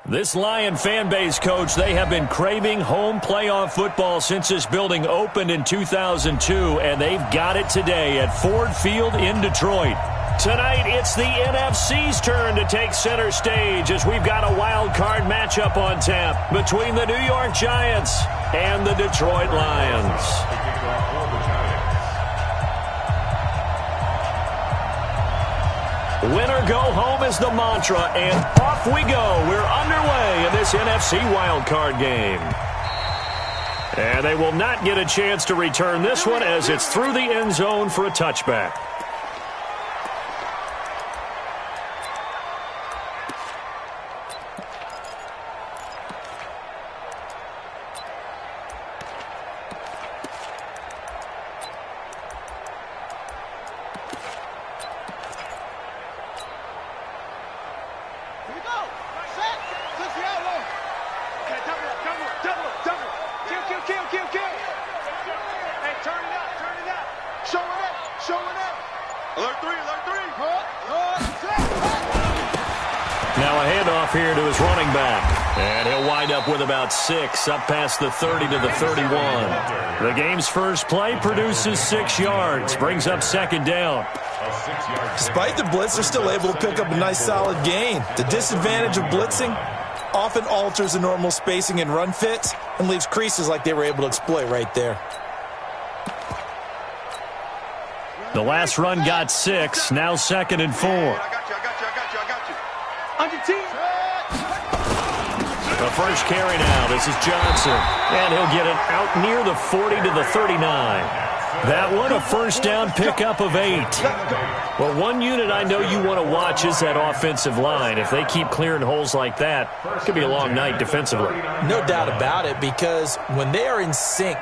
This Lion fan base, Coach, they have been craving home playoff football since this building opened in 2002, and they've got it today at Ford Field in Detroit. Tonight, it's the NFC's turn to take center stage as we've got a wild card matchup on tap between the New York Giants and the Detroit Lions. Winner go home is the mantra, and off we go. We're underway in this NFC wildcard game. And they will not get a chance to return this one as it's through the end zone for a touchback. Now a handoff here to his running back. And he'll wind up with about 6, up past the 30 to the 31. The game's first play produces 6 yards, brings up second down. Despite the blitz, they're still able to pick up a nice solid gain. The disadvantage of blitzing often alters the normal spacing and run fits and leaves creases like they were able to exploit right there. The last run got 6, now 2nd and 4. The first carry now. This is Johnson. And he'll get it out near the 40 to the 39. That one, a first down pickup of 8. Well, one unit I know you want to watch is that offensive line. If they keep clearing holes like that, it could be a long night defensively. No doubt about it, because when they are in sync,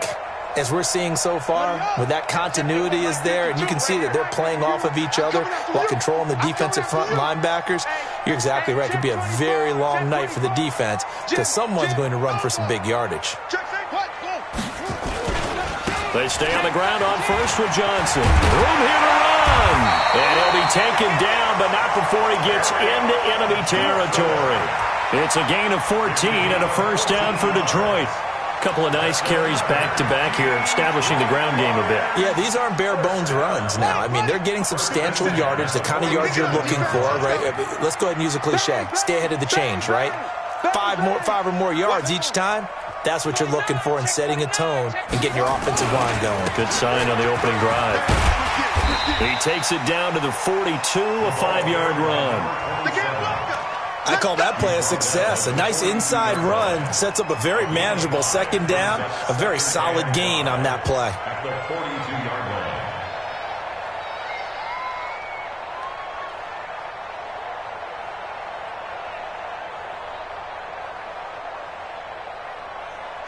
as we're seeing so far, when that continuity is there, and you can see that they're playing off of each other while controlling the defensive front linebackers, you're exactly right. It could be a very long night for the defense because someone's going to run for some big yardage. They stay on the ground on first with Johnson. Room here to run. And he'll be taken down, but not before he gets into enemy territory. It's a gain of 14 and a first down for Detroit. Couple of nice carries back-to-back here, establishing the ground game a bit. Yeah, these aren't bare-bones runs now. I mean, they're getting substantial yardage, the kind of yards you're looking for, right? Let's go ahead and use a cliche. Stay ahead of the change, right? 5 or more yards each time. That's what you're looking for in setting a tone and getting your offensive line going. Good sign on the opening drive. He takes it down to the 42, a 5-yard run. I call that play a success. A nice inside run sets up a very manageable second down, a very solid gain on that play.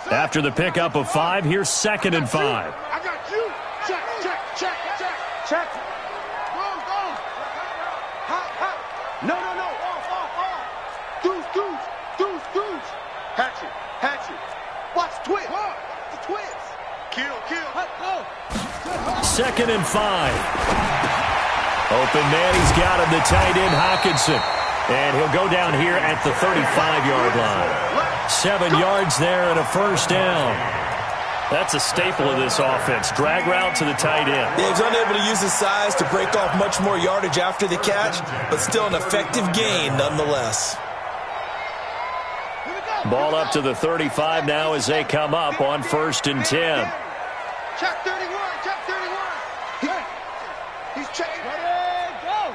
After the pickup of 5, here's 2nd and 5. I got you. Check. Go. Hop. No. Off. Deuce. Hatchet. Watch twist. The twist. Kill. 2nd and 5. Open man, he's got him, the tight end, Hockenson. And he'll go down here at the 35-yard line. 7 yards there and a first down. That's a staple of this offense. Drag route to the tight end. He's unable to use his size to break off much more yardage after the catch, but still an effective gain nonetheless. Ball up to the 35 now as they come up on 1st and 10. Check 31. He's checking. Go.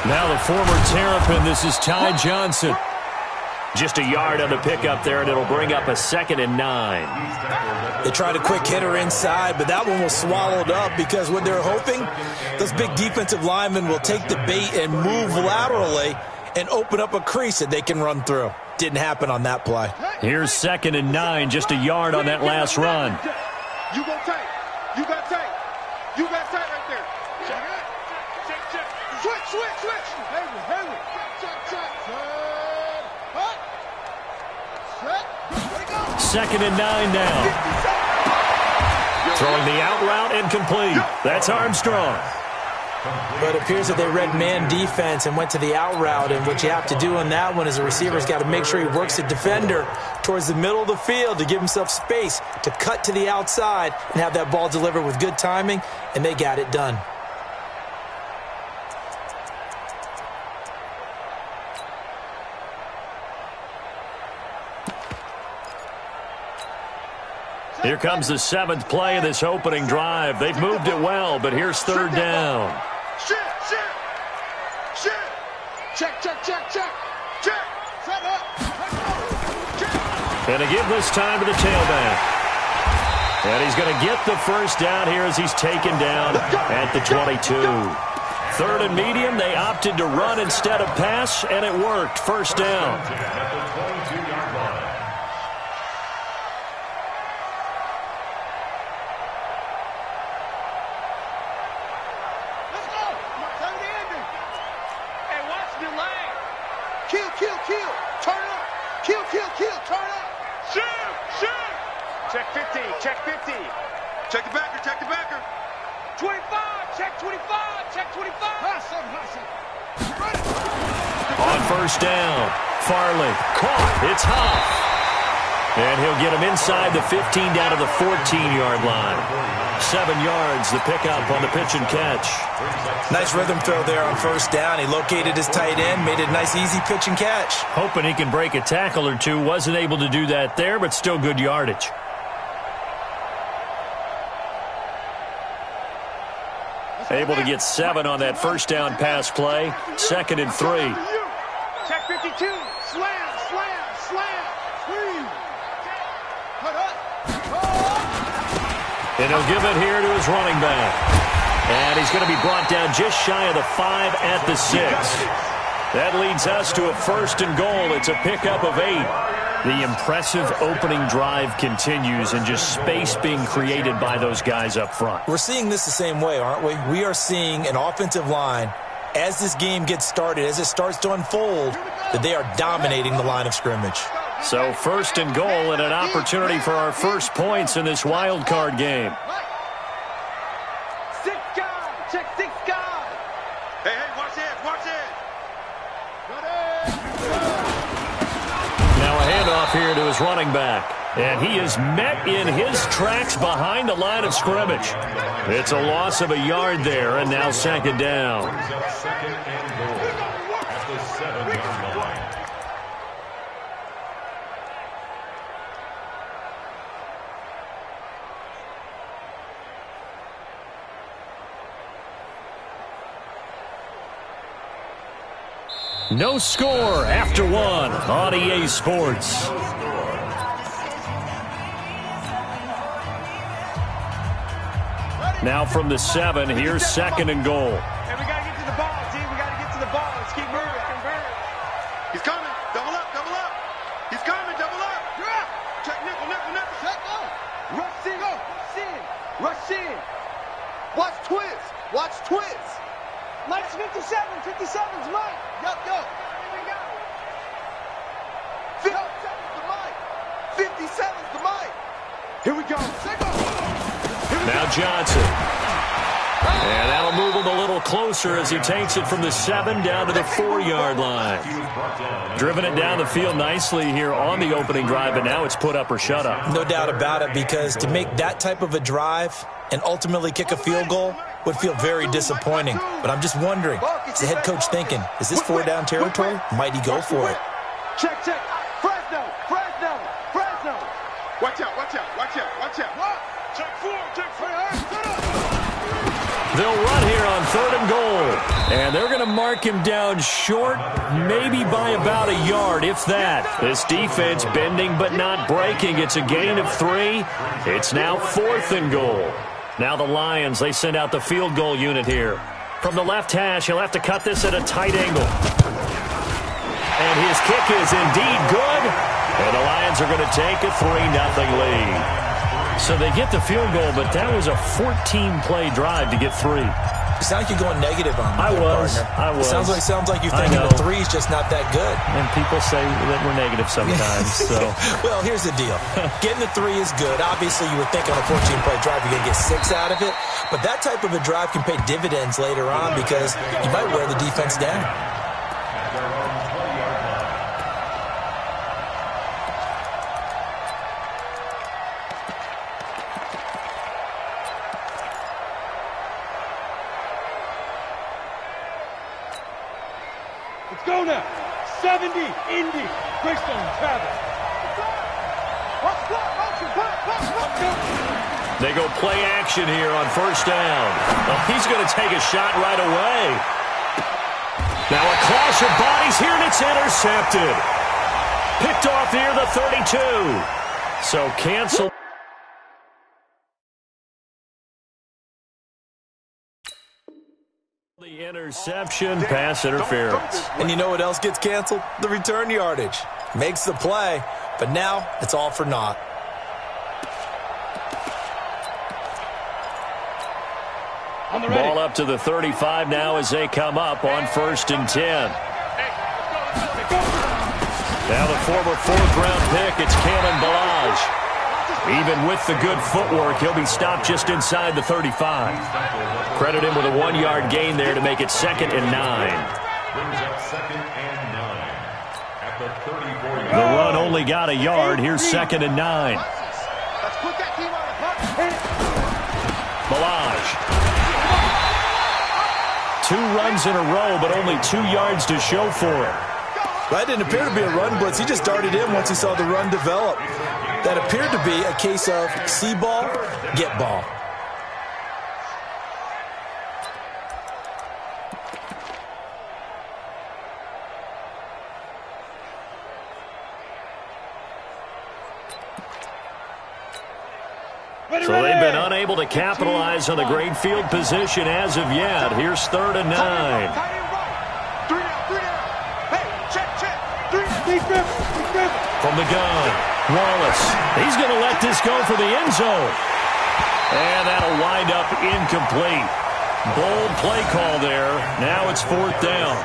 Now the former Terrapin, this is Ty Johnson. Just a yard on the pickup there, and it'll bring up a 2nd and 9. They tried a quick hitter inside, but that one was swallowed up because what they're hoping, those big defensive linemen will take the bait and move laterally and open up a crease that they can run through. Didn't happen on that play. Here's 2nd and 9, just a yard on that last run. You got tight right there. Check. Switch. Haley. Check. 2nd and 9 now. Throwing the out route incomplete. That's Armstrong. But it appears that they read man defense and went to the out route, and what you have to do in that one is the receiver's got to make sure he works the defender towards the middle of the field to give himself space to cut to the outside and have that ball delivered with good timing, and they got it done. Here comes the 7th play of this opening drive. They've moved it well, but here's 3rd down. Shit. Check. Set up. And to give this time to the tailback. And he's going to get the 1st down here as he's taken down at the 22. 3rd and medium, they opted to run instead of pass, and it worked. 1st down. Kill. Turn up. Kill. Turn up. Shoot. Check 50. Check the backer. 25. Check 25. Hot seven. On 1st down, Farley caught. It's Huff. And he'll get him inside the 15 down to the 14-yard line. 7 yards, the pickup on the pitch and catch. Nice rhythm throw there on 1st down. He located his tight end, made it a nice, easy pitch and catch. Hoping he can break a tackle or two. Wasn't able to do that there, but still good yardage. Able to get 7 on that 1st down pass play. 2nd and 3. Check 52. Slam. Squeeze. Put up. And he'll give it here to his running back. And he's going to be brought down just shy of the 5 at the 6. That leads us to a 1st and goal. It's a pickup of 8. The impressive opening drive continues, and just space being created by those guys up front. We're seeing this the same way, aren't we? We are seeing an offensive line, as this game gets started, as it starts to unfold, that they are dominating the line of scrimmage. So 1st and goal, and an opportunity for our first points in this wild card game. 6 guys. Check 6 guys. Hey, watch it. Now a handoff here to his running back. And he is met in his tracks behind the line of scrimmage. It's a loss of a yard there, and now 2nd down. No score after 1 on EA Sports. Now from the 7, here's 2nd and goal. And we got to get to the ball, team. We got to get to the ball. Let's keep moving. He's coming. Double up. He's coming. Double up. You're up. Check nickel. Check up. Rush in. Watch twist. Mike's 57. 57's Mike. Yup. Here we go. 57's the Mike. 57's the Mike. Here we go. Now Johnson. And that'll move him a little closer as he takes it from the 7 down to the 4-yard line. Driven it down the field nicely here on the opening drive, but now it's put up or shut up. No doubt about it, because to make that type of a drive and ultimately kick a field goal would feel very disappointing. But I'm just wondering, is the head coach thinking, is this 4-down territory? Might he go for it? Check. Fresno. Watch out. Check 4. They'll run here on 3rd and goal. And they're going to mark him down short, maybe by about a yard, if that. This defense bending but not breaking. It's a gain of 3. It's now 4th and goal. Now the Lions, they send out the field goal unit here. From the left hash, he'll have to cut this at a tight angle. And his kick is indeed good. And the Lions are going to take a 3-0 lead. So they get the field goal, but that was a 14-play drive to get 3. You sound like you're going negative on me. I was. Sounds like you're thinking the three's just not that good. And people say that we're negative sometimes. So, well, here's the deal. Getting the three is good. Obviously, you would think on a 14-play drive you're going to get 6 out of it. But that type of a drive can pay dividends later on because you might wear the defense down. Let's go now. 70, Indy, Greystone, Travis. They go play action here on first down. Well, he's going to take a shot right away. Now a clash of bodies here, and it's intercepted. Picked off near the 32. So cancel. The interception, pass interference. And you know what else gets canceled? The return yardage. Makes the play, but now it's all for naught. Ball up to the 35 now as they come up on 1st and 10. Now the former 4th-round pick, it's Kalen Ballage. Even with the good footwork, he'll be stopped just inside the 35. Credit him with a 1-yard gain there to make it 2nd and 9. The run only got a yard. Here's 2nd and 9. Ballage. 2 runs in a row, but only 2 yards to show for it. That didn't appear to be a run blitz. He just darted in once he saw the run develop. That appeared to be a case of see ball, get ball. So they've been unable to capitalize on the great field position as of yet. Here's 3rd and 9. From the gun, Wallace. He's going to let this go for the end zone. And that'll wind up incomplete. Bold play call there. Now it's 4th down.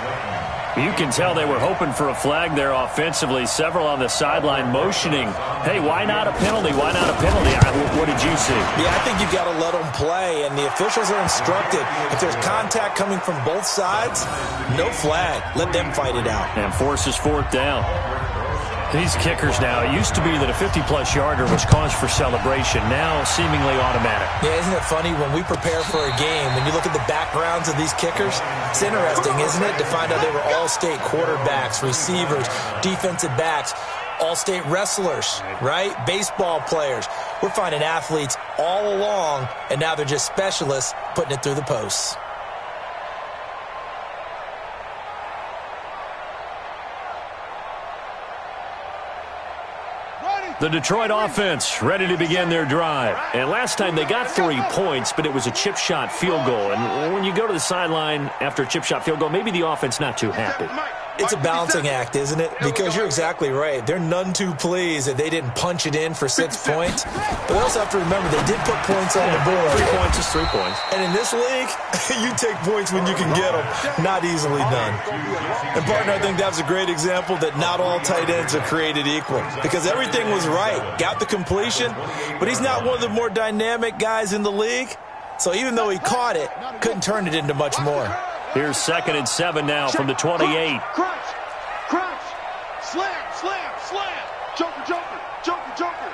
You can tell they were hoping for a flag there offensively. Several on the sideline motioning, hey, why not a penalty? Why not a penalty? What did you see? Yeah, I think you've got to let them play, and the officials are instructed. If there's contact coming from both sides, no flag. Let them fight it out. And forces 4th down. These kickers now, it used to be that a 50-plus yarder was cause for celebration. Now seemingly automatic. Yeah, isn't it funny when we prepare for a game, when you look at the backgrounds of these kickers, it's interesting, isn't it, to find out they were all-state quarterbacks, receivers, defensive backs, all-state wrestlers, right? Baseball players. We're finding athletes all along, and now they're just specialists putting it through the posts. The Detroit offense ready to begin their drive. And last time they got 3 points, but it was a chip shot field goal. And when you go to the sideline after a chip shot field goal, maybe the offense not too happy. It's a balancing act, isn't it? Because you're exactly right. They're none too pleased that they didn't punch it in for 6 points. But they also have to remember they did put points on the board. 3 points is 3 points. And in this league, you take points when you can get them. Not easily done. And, partner, I think that's a great example that not all tight ends are created equal. Because everything was right. Got the completion. But he's not one of the more dynamic guys in the league. So even though he caught it, couldn't turn it into much more. Here's 2nd and 7 now from the 28. Crunch, crunch, slam, slam, slam. Joker, joker, joker, joker.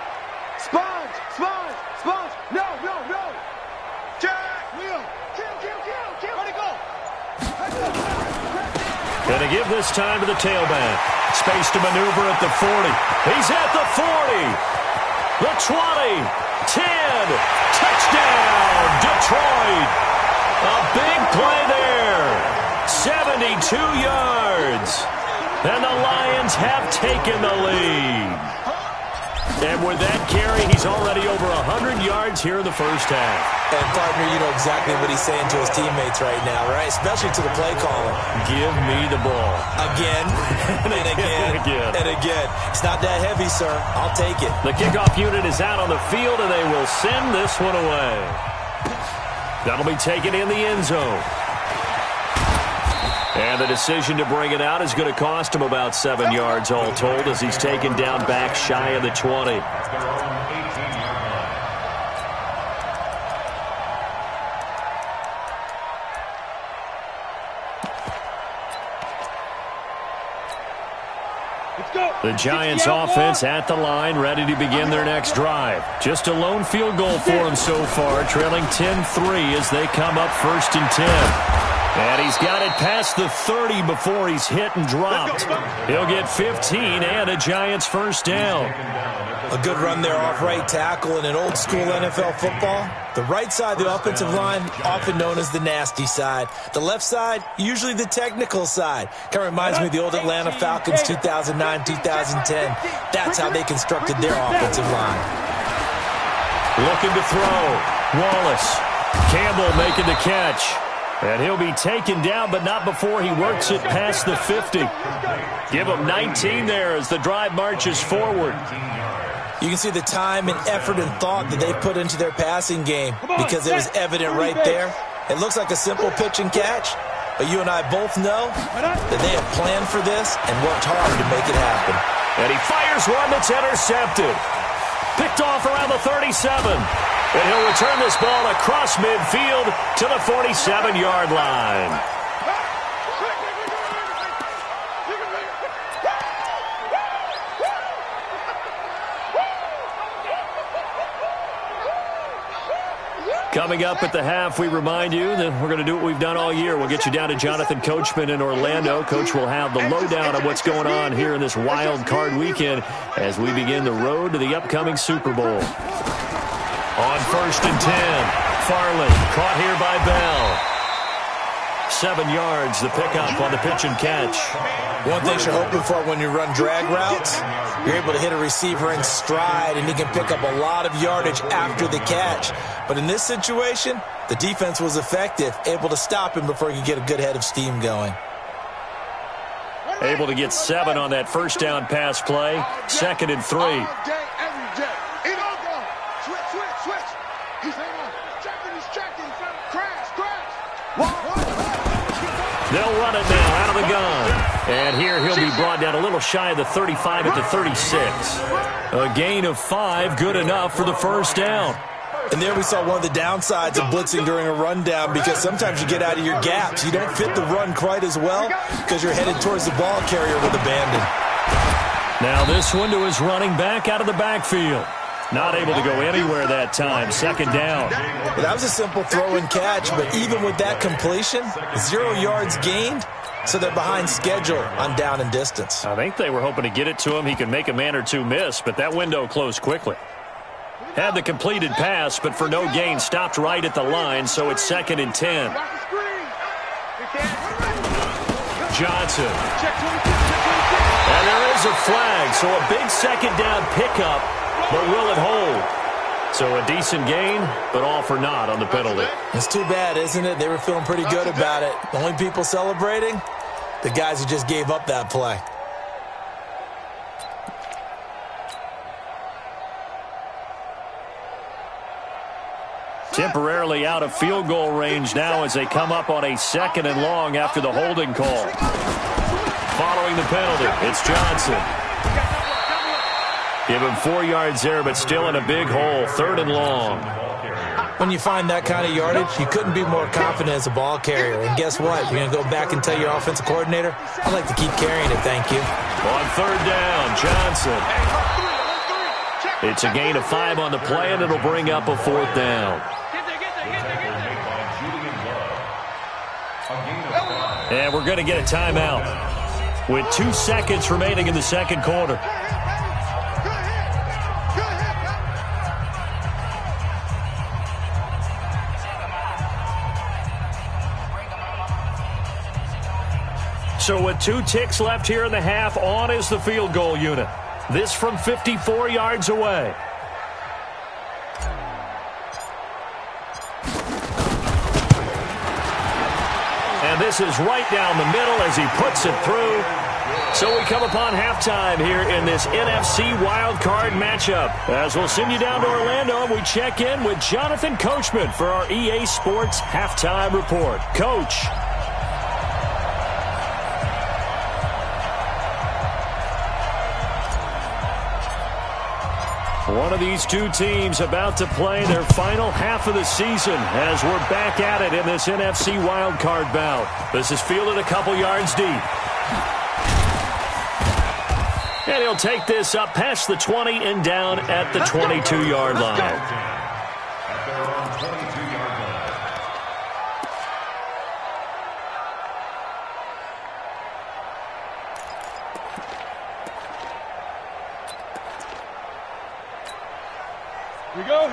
Sponge, sponge, sponge. No, no, no. Jack, Will. Kill, kill, kill, kill. Where'd he go? Gonna give this time to the tailback. Space to maneuver at the 40. He's at the 40. The 20. 10. Touchdown, Detroit. A big play there. 72 yards. And the Lions have taken the lead. And with that carry, he's already over 100 yards here in the first half. And, partner, you know exactly what he's saying to his teammates right now, right? Especially to the play caller. Give me the ball. Again, and again, and again. It's not that heavy, sir. I'll take it. The kickoff unit is out on the field, and they will send this one away. That'll be taken in the end zone. And the decision to bring it out is going to cost him about 7 yards all told as he's taken down back shy of the 20. The Giants offense at the line, ready to begin their next drive. Just a lone field goal for them so far, trailing 10-3 as they come up 1st and 10. And he's got it past the 30 before he's hit and dropped. He'll get 15 and a Giants first down. A good run there off right tackle in an old school NFL football. The right side of the offensive line, often known as the nasty side. The left side, usually the technical side. Kind of reminds me of the old Atlanta Falcons 2009-2010. That's how they constructed their offensive line. Looking to throw. Wallace. Campbell making the catch. And he'll be taken down, but not before he works it past the 50. Give him 19 there as the drive marches forward. You can see the time and effort and thought that they put into their passing game because it was evident right there. It looks like a simple pitch and catch, but you and I both know that they have planned for this and worked hard to make it happen. And he fires one that's intercepted. Picked off around the 37. And he'll return this ball across midfield to the 47-yard line. Coming up at the half, we remind you that we're going to do what we've done all year. We'll get you down to Jonathan Coachman in Orlando. Coach will have the lowdown of what's going on here in this wild card weekend as we begin the road to the upcoming Super Bowl. On 1st and 10, Farley caught here by Bell. 7 yards, the pickup on the pitch and catch. One thing you're hoping for when you run drag routes, you're able to hit a receiver in stride, and he can pick up a lot of yardage after the catch. But in this situation, the defense was effective, able to stop him before he could get a good head of steam going. Able to get 7 on that first down pass play. 2nd and 3. They'll run it now out of the gun. And here he'll be brought down a little shy of the 35 at the 36. A gain of 5, good enough for the first down. And there we saw one of the downsides of blitzing during a rundown because sometimes you get out of your gaps. You don't fit the run quite as well because you're headed towards the ball carrier with abandon. Now this one to his running back out of the backfield. Not able to go anywhere that time. 2nd down. Well, that was a simple throw and catch, but even with that completion, 0 yards gained, so they're behind schedule on down and distance. I think they were hoping to get it to him. He could make a man or two miss, but that window closed quickly. Had the completed pass, but for no gain, stopped right at the line, so it's 2nd and 10. Johnson. And there is a flag, so a big 2nd down pickup. But will it hold? So a decent gain, but all for naught on the penalty. It's too bad, isn't it? They were feeling pretty good about it. The only people celebrating, the guys who just gave up that play. Temporarily out of field goal range now as they come up on a 2nd and long after the holding call. Following the penalty, it's Johnson. Give him 4 yards there, but still in a big hole. 3rd and long. When you find that kind of yardage, you couldn't be more confident as a ball carrier. And guess what? You're going to go back and tell your offensive coordinator, I'd like to keep carrying it, thank you. On 3rd down, Johnson. It's a gain of 5 on the play, and it'll bring up a 4th down. And we're going to get a timeout with 2 seconds remaining in the second quarter. So with 2 ticks left here in the half, on is the field goal unit. This from 54 yards away. And this is right down the middle as he puts it through So we come upon halftime here in this NFC wildcard matchup. As we'll send you down to Orlando, and we check in with Jonathan Coachman for our EA Sports Halftime Report. Coach. One of these two teams about to play their final half of the season as we're back at it in this NFC wildcard bout. This is fielded a couple yards deep. And he'll take this up past the 20 and down at the 22-yard line.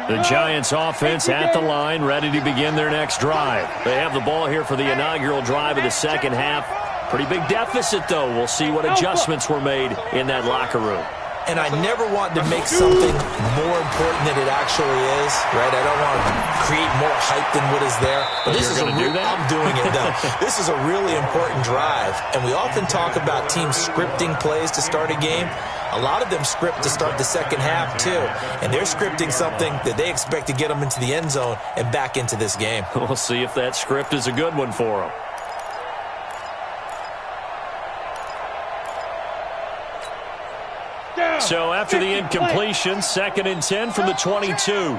The Giants offense at the line, ready to begin their next drive. They have the ball here for the inaugural drive of the second half. Pretty big deficit, though. We'll see what adjustments were made in that locker room. And I never want to make something more important than it actually is, right? I don't want to create more hype than what is there. But this is I'm doing it, though. This is a really important drive. And we often talk about teams scripting plays to start a game. A lot of them script to start the second half, too. And they're scripting something that they expect to get them into the end zone and back into this game. We'll see if that script is a good one for them. So after the incompletion, 2nd and 10 from the 22.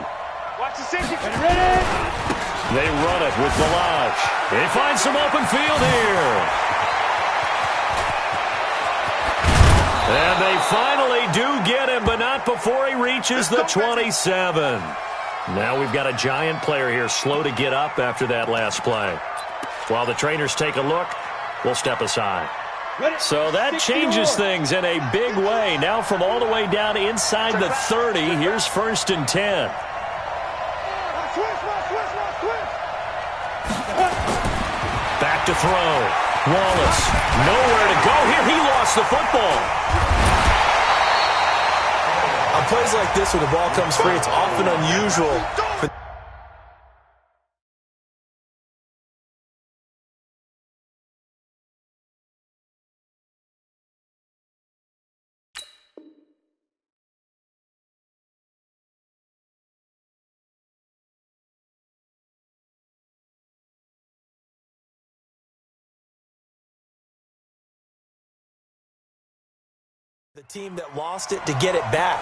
Watch the safety. They run it with Balaj. They find some open field here. And they finally do get him, but not before he reaches the 27. Now we've got a Giant player here slow to get up after that last play. While the trainers take a look, we'll step aside. So that changes things in a big way. Now from all the way down inside the 30, here's 1st and 10. Back to throw. Wallace, nowhere to go here. He lost the football. On plays like this, when the ball comes free, it's often unusual for the team that lost it to get it back,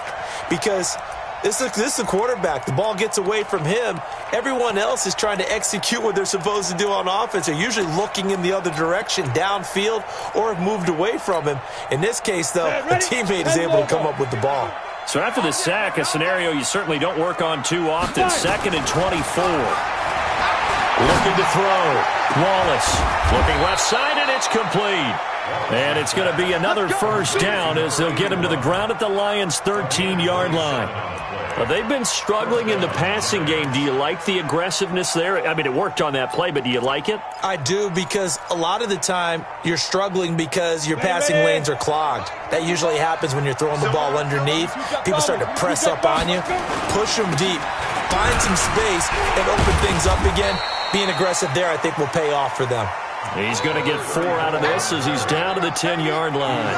because this is a quarterback. The ball gets away from him. Everyone else is trying to execute what they're supposed to do on offense. They're usually looking in the other direction, downfield, or have moved away from him. In this case, though, a teammate is able to come up with the ball. So after the sack, a scenario you certainly don't work on too often. 2nd and 24. Looking to throw. Wallace looking left side, and it's complete. And it's going to be another first down as they'll get him to the ground at the Lions' 13-yard line. Well, they've been struggling in the passing game. Do you like the aggressiveness there? I mean, it worked on that play, but do you like it? I do, because a lot of the time you're struggling because your passing lanes are clogged. That usually happens when you're throwing the ball underneath. People start to press up on you, push them deep, find some space, and open things up again. Being aggressive there, I think, will pay off for them. He's going to get 4 out of this as he's down to the 10-yard line.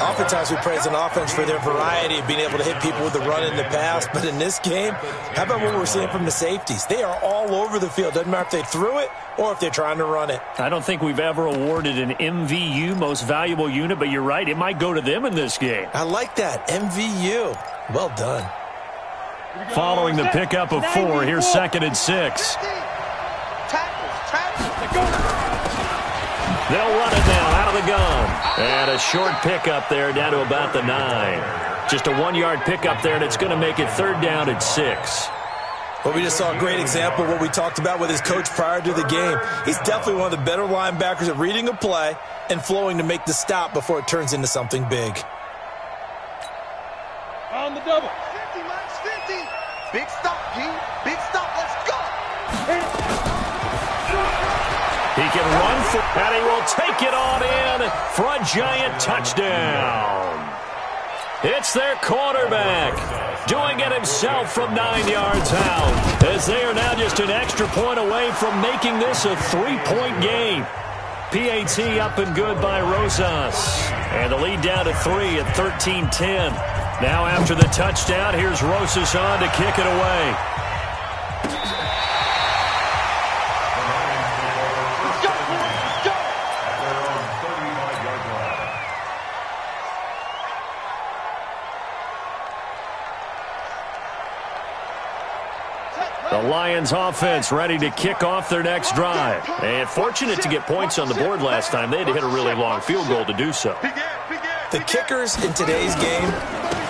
Oftentimes we praise an offense for their variety of being able to hit people with the run in the pass. But in this game, how about what we're seeing from the safeties? They are all over the field. Doesn't matter if they threw it or if they're trying to run it. I don't think we've ever awarded an MVU, most valuable unit, but you're right. It might go to them in this game. I like that. MVU. Well done. Following the pickup of 4, here's 2nd and 6. They'll run it now out of the gun. And a short pickup there down to about the 9. Just a 1-yard pickup there, and it's going to make it 3rd down and 6. Well, we just saw a great example of what we talked about with his coach prior to the game. He's definitely one of the better linebackers at reading a play and flowing to make the stop before it turns into something big. On the double. 50, minus 50. Big stop, G. Big stop. Let's go. He can run for, and he will take it on in for a Giant touchdown. It's their quarterback doing it himself from 9 yards out, as they are now just an extra point away from making this a 3-point game. PAT up and good by Rosas. And the lead down to 3 at 13-10. Now after the touchdown, here's Rosas on to kick it away. The Lions offense ready to kick off their next drive. And fortunate to get points on the board last time. They had to hit a really long field goal to do so. The kickers in today's game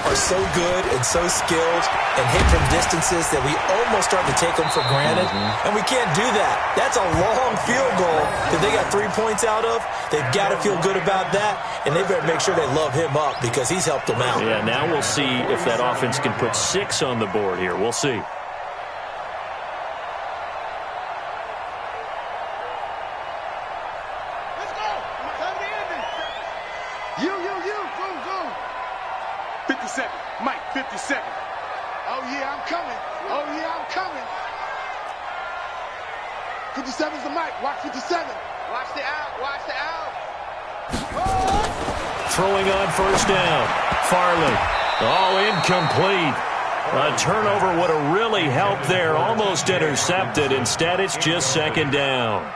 are so good and so skilled and hit from distances that we almost start to take them for granted. And we can't do that. That's a long field goal that they got 3 points out of. They've got to feel good about that, and they better make sure they love him up because he's helped them out. Yeah, now we'll see if that offense can put 6 on the board here. We'll see. Mike, 57. Oh, yeah, I'm coming. Oh, yeah, I'm coming. 57's the Mike. Watch 57. Watch the out. Watch the out. Oh. Throwing on first down. Farley. Oh, incomplete. A turnover would have really helped there. Almost intercepted. Instead, it's just second down.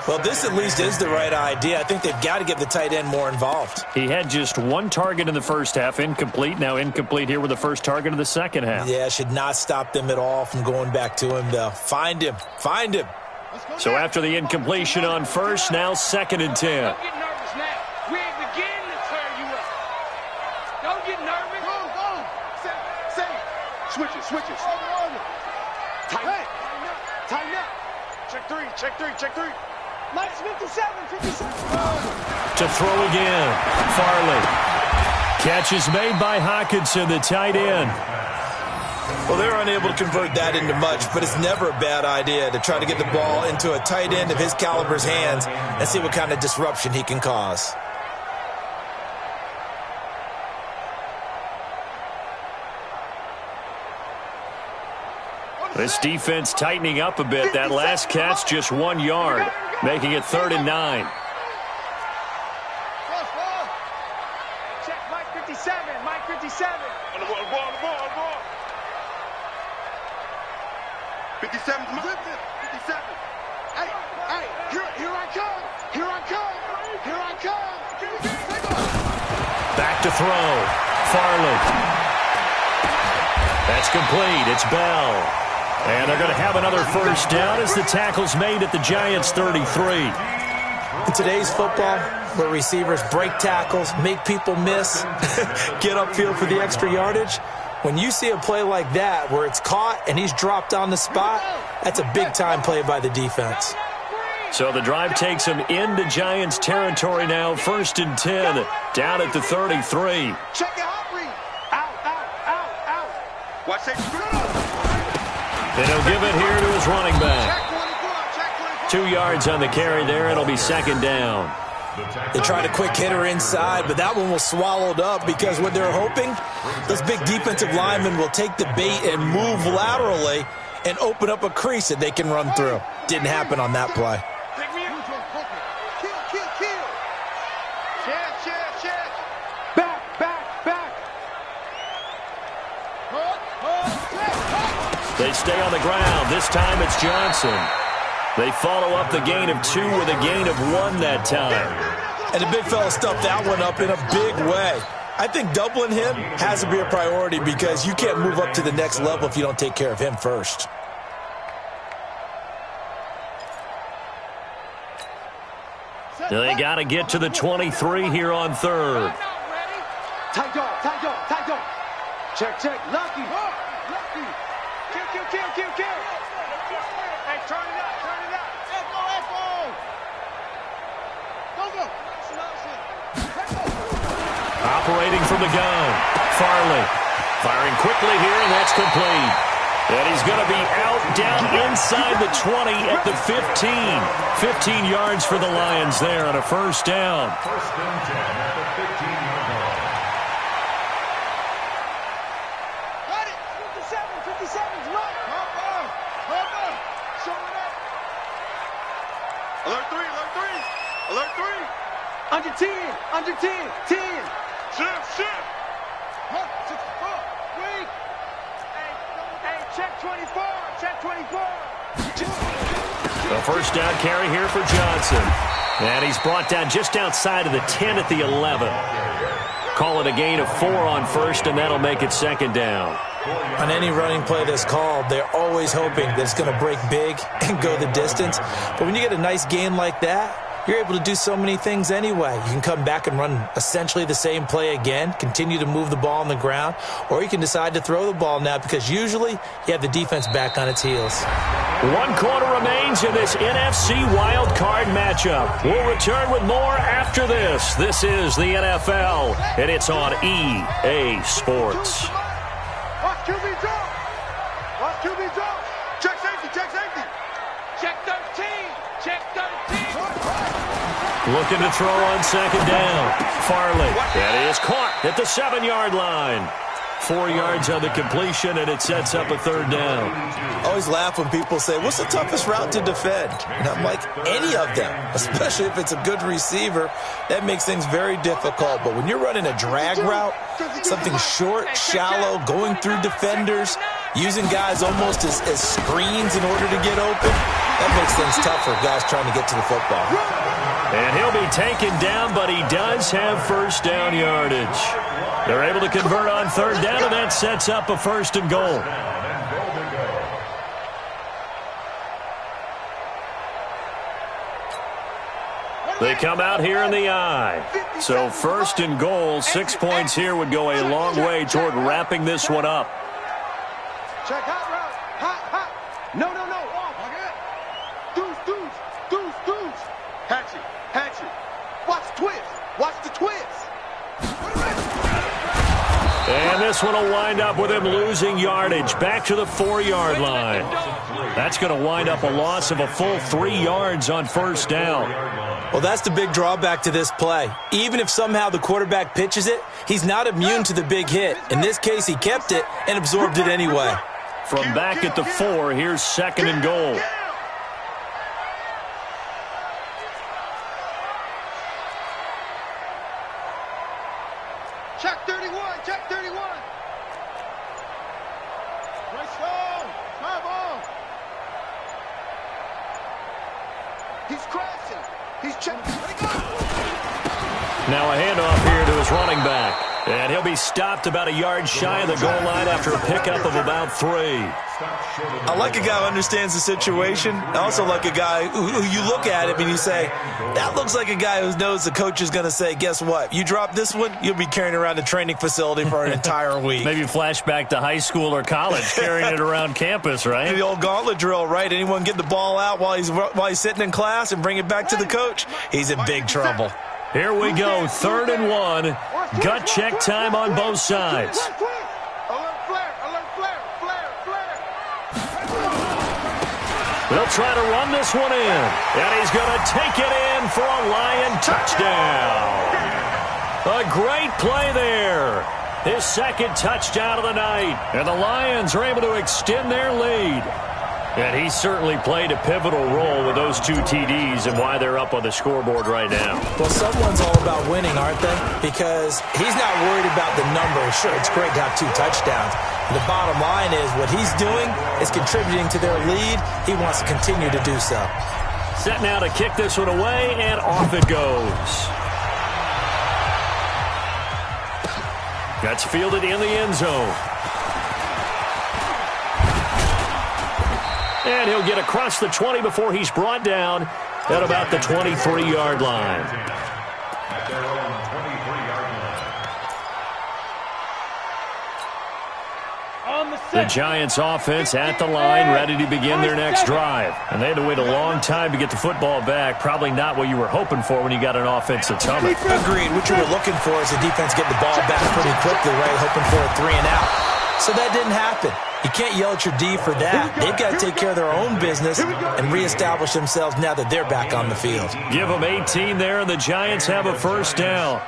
Well, this at least is the right idea. I think they've got to get the tight end more involved. He had just 1 target in the first half, incomplete. Now incomplete here with the first target of the second half. Yeah, should not stop them at all from going back to him, though. Find him. Find him. So after the incompletion on first, now 2nd and 10. Don't get nervous now. We ain't beginning to turn you up. Don't get nervous. Go. Say. Switch it. Tighten up. Tighten up. Check three. Mike's 57. To throw again. Farley. Catch is made by Hockenson, the tight end. Well, they're unable to convert that into much, but it's never a bad idea to try to get the ball into a tight end of his caliber's hands and see what kind of disruption he can cause. This defense tightening up a bit. That last catch just 1 yard, making it 3rd and 9. Check Mike 57. Mike 57. On the ball. 57. 57. Hey, here I come. Back to throw. Farley. That's complete. It's Bell. And they're going to have another first down as the tackle's made at the Giants' 33. In today's football, where receivers break tackles, make people miss, get upfield for the extra yardage, when you see a play like that where it's caught and he's dropped on the spot, that's a big-time play by the defense. So the drive takes him into Giants territory now, 1st and 10, down at the 33. Check it out, Reed. Out. Watch that. And he'll give it here to his running back. 2 yards on the carry there. It'll be 2nd down. They tried a quick hitter inside, but that one was swallowed up because what they're hoping, those big defensive linemen will take the bait and move laterally and open up a crease that they can run through. Didn't happen on that play. They stay on the ground. This time it's Johnson. They follow up the gain of 2 with a gain of 1 that time. And the big fella stuffed that one up in a big way. I think doubling him has to be a priority because you can't move up to the next level if you don't take care of him first. They got to get to the 23 here on 3rd. Tight dog. Check. Lucky. Kill. Hey, turn it up. Go. Operating from the gun. Farley firing quickly here, and that's complete. And he's going to be out down inside the 20 at the 15. 15 yards for the Lions there on a first down. First and 10 at the 15-yard line. Got it. 57's right. Hold on. Show it up. Alert 3. Under 10. 10. Shift. Weak. Hey, check 24. Check 24. A first down carry here for Johnson. And he's brought down just outside of the 10 at the 11. Call it a gain of 4 on first, and that'll make it second down. On any running play that's called, they're always hoping that it's going to break big and go the distance. But when you get a nice gain like that, you're able to do so many things anyway. You can come back and run essentially the same play again, continue to move the ball on the ground, or you can decide to throw the ball now because usually you have the defense back on its heels. 1 quarter remains in this NFC wild card matchup. We'll return with more after this. This is the NFL, and it's on EA Sports. Watch QB drop. Watch QB drop. Check safety. Check safety. Check 13. Check 13. Looking to throw on second down. Farley. That is caught at the 7-yard line. 4 yards on the completion, and it sets up a third down. I always laugh when people say, what's the toughest route to defend? And I'm like, any of them, especially if it's a good receiver. That makes things very difficult. But when you're running a drag route, something short, shallow, going through defenders, using guys almost as screens in order to get open, that makes things tough for guys trying to get to the football. And he'll be taken down, but he does have first down yardage. They're able to convert on third down, and that sets up a first and goal. They come out here in the I. So first and goal, 6 points here would go a long way toward wrapping this one up. Check hot route. Hot. No. Deuce. Hatchet. Watch the twist. And this one will wind up with him losing yardage back to the 4-yard line. That's going to wind up a loss of a full 3 yards on first down. Well, that's the big drawback to this play. Even if somehow the quarterback pitches it, he's not immune to the big hit. In this case, he kept it and absorbed it anyway. From back at the 4, here's second and goal. Check 31. Nice ball. My ball. He's crashing. He's checking. Now a handoff here to his running back. And he'll be stopped about a yard shy of the goal line after a pickup of about 3. I like a guy who understands the situation. I also like a guy who you look at him and you say, that looks like a guy who knows the coach is going to say, guess what? You drop this one, you'll be carrying around the training facility for an entire week. Maybe flashback to high school or college, carrying it around campus, right? The old gauntlet drill, right? Anyone get the ball out while he's sitting in class and bring it back to the coach? He's in big trouble. Here we go, 3rd and 1. Gut check time on both sides. They'll try to run this one in. And he's going to take it in for a Lion touchdown. A great play there. His second touchdown of the night. And the Lions are able to extend their lead. And he certainly played a pivotal role with those 2 TDs and why they're up on the scoreboard right now. Well, someone's all about winning, aren't they? Because he's not worried about the numbers. Sure, it's great to have 2 touchdowns. The bottom line is what he's doing is contributing to their lead. He wants to continue to do so. Set now to kick this one away, and off it goes. That's fielded in the end zone. And he'll get across the 20 before he's brought down at about the 23-yard line. The Giants offense at the line, ready to begin their next drive. And they had to wait a long time to get the football back. Probably not what you were hoping for when you got an offense that's humming. Agreed. What you were looking for is the defense getting the ball back pretty quickly, right? Hoping for a 3 and out. So that didn't happen. You can't yell at your D for that. They've got to take care of their own business and reestablish themselves now that they're back on the field. Give them 18 there, and the Giants have a first down.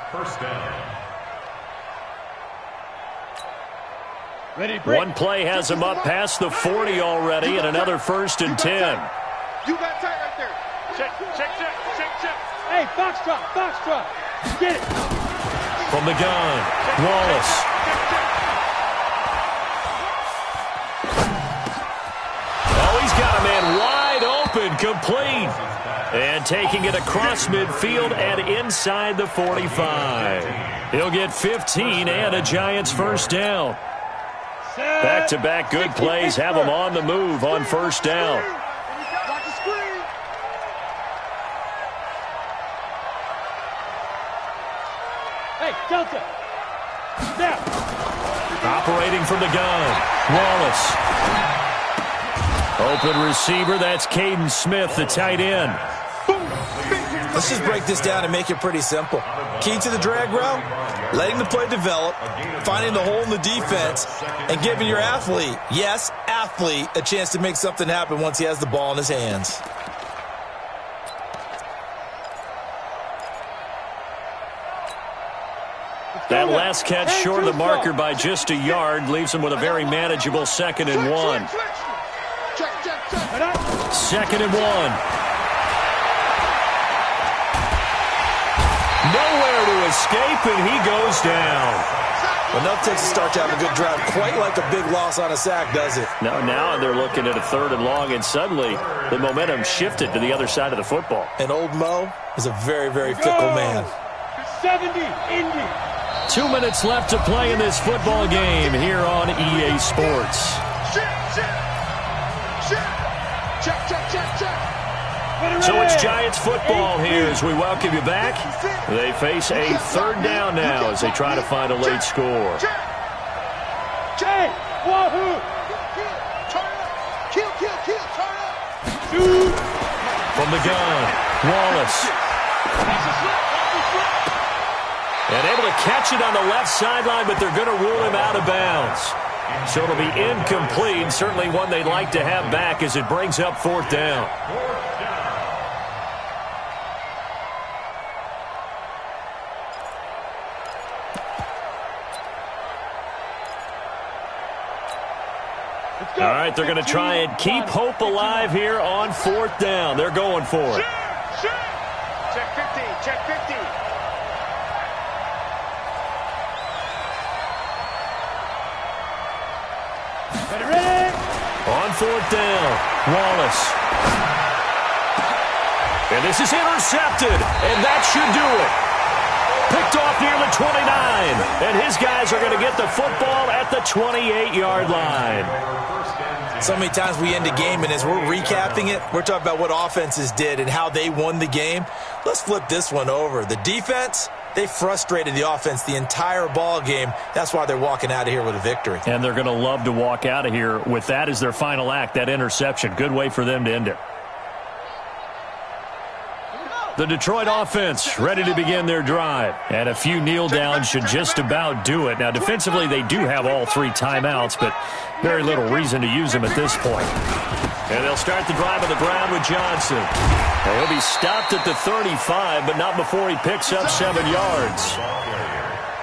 One play has them up past the 40 already, and another 1st and 10. You got tight right there. Check. Hey, Foxtrot. Get it. From the gun, Wallace. Oh, he's got a man wide open, complete. And taking it across midfield and inside the 45. He'll get 15 and a Giants first down. Back-to-back good plays have them on the move on first down. Watch the screen. Hey, Delta. Now. Operating from the gun, Wallace. Open receiver, that's Caden Smith, the tight end. Let's just break this down and make it pretty simple. Key to the drag route, letting the play develop, finding the hole in the defense, and giving your athlete, yes, athlete, a chance to make something happen once he has the ball in his hands. That last catch short of the marker by just a yard leaves him with a very manageable 2nd and 1. Second and 1. Nowhere to escape, and he goes down. Enough takes a start to have a good drive. Quite like a big loss on a sack, does it? Now they're looking at a 3rd and long, and suddenly the momentum shifted to the other side of the football. And old Mo is a very, very fickle man. 70, Indy. 2 minutes left to play in this football game here on EA Sports. So it's Giants football here as we welcome you back. They face a 3rd down now as they try to find a late score. From the gun, Wallace. And able to catch it on the left sideline, but they're going to rule him out of bounds. So it'll be incomplete, certainly one they'd like to have back as it brings up 4th down. All right, they're going to try and keep hope alive here on 4th down. They're going for it. Check 50, check 50. Ready? On 4th down, Wallace. And this is intercepted, and that should do it. Picked off near the 29, and his guys are going to get the football at the 28-yard line. So many times we end a game, and as we're recapping it, we're talking about what offenses did and how they won the game. Let's flip this one over. The defense, they frustrated the offense the entire ball game. That's why they're walking out of here with a victory. And they're going to love to walk out of here with that as their final act, that interception. Good way for them to end it. The Detroit offense ready to begin their drive. And a few kneel downs should just about do it. Now, defensively, they do have all 3 timeouts, but very little reason to use them at this point. And they'll start the drive on the ground with Johnson. And he'll be stopped at the 35, but not before he picks up 7 yards.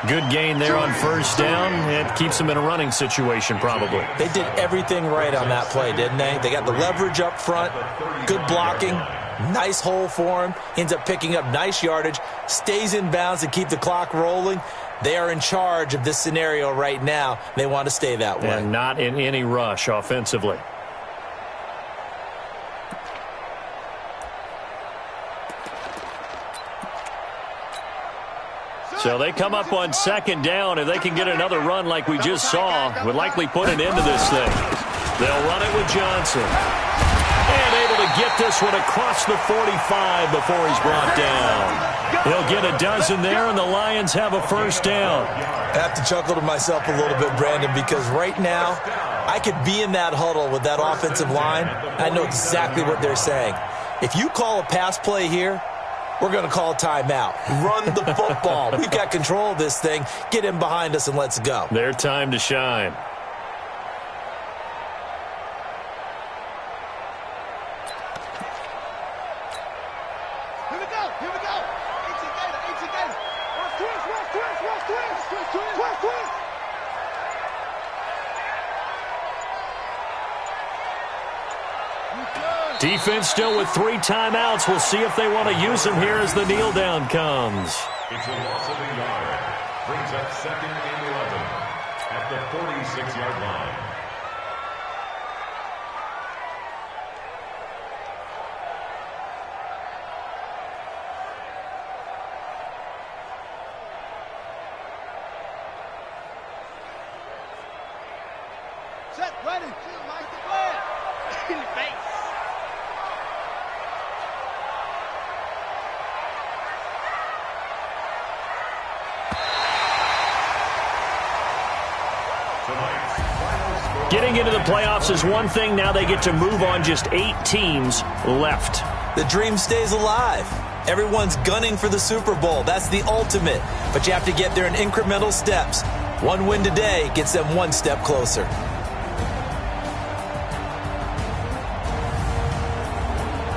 Good gain there on 1st down. It keeps them in a running situation, probably. They did everything right on that play, didn't they? They got the leverage up front, good blocking, nice hole for him, ends up picking up nice yardage, stays in bounds and keep the clock rolling. They are in charge of this scenario right now. They want to stay that way. And not in any rush offensively. So they come up on 2nd down. If they can get another run like we just saw, would likely put an end to this thing. They'll run it with Johnson. And able to get this one across the 45 before he's brought down. He'll get a dozen there, and the Lions have a 1st down. I have to chuckle to myself a little bit, Brandon, because right now I could be in that huddle with that offensive line. I know exactly what they're saying. If you call a pass play here, we're going to call a timeout. Run the football. We've got control of this thing. Get in behind us and let's go. Their time to shine. Here we go, here we go. 18 Gator. Twist. Defense still with 3 timeouts. We'll see if they want to use them here as the kneel down comes. It's a loss of a yard. Brings up 2nd and 11 at the 46-yard line. Set, ready. Shoot, Mike, the flag. In the face. Getting into the playoffs is one thing. Now they get to move on. Just 8 teams left. The dream stays alive. Everyone's gunning for the Super Bowl. That's the ultimate. But you have to get there in incremental steps. One win today gets them one step closer.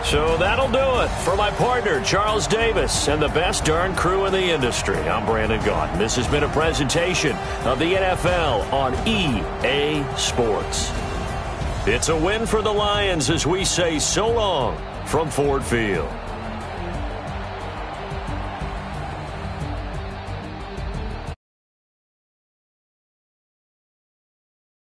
So that'll do it for my partner, Charles Davis, and the best darn crew in the industry. I'm Brandon Gaudin. This has been a presentation of the NFL on EA Sports. It's a win for the Lions as we say so long from Ford Field.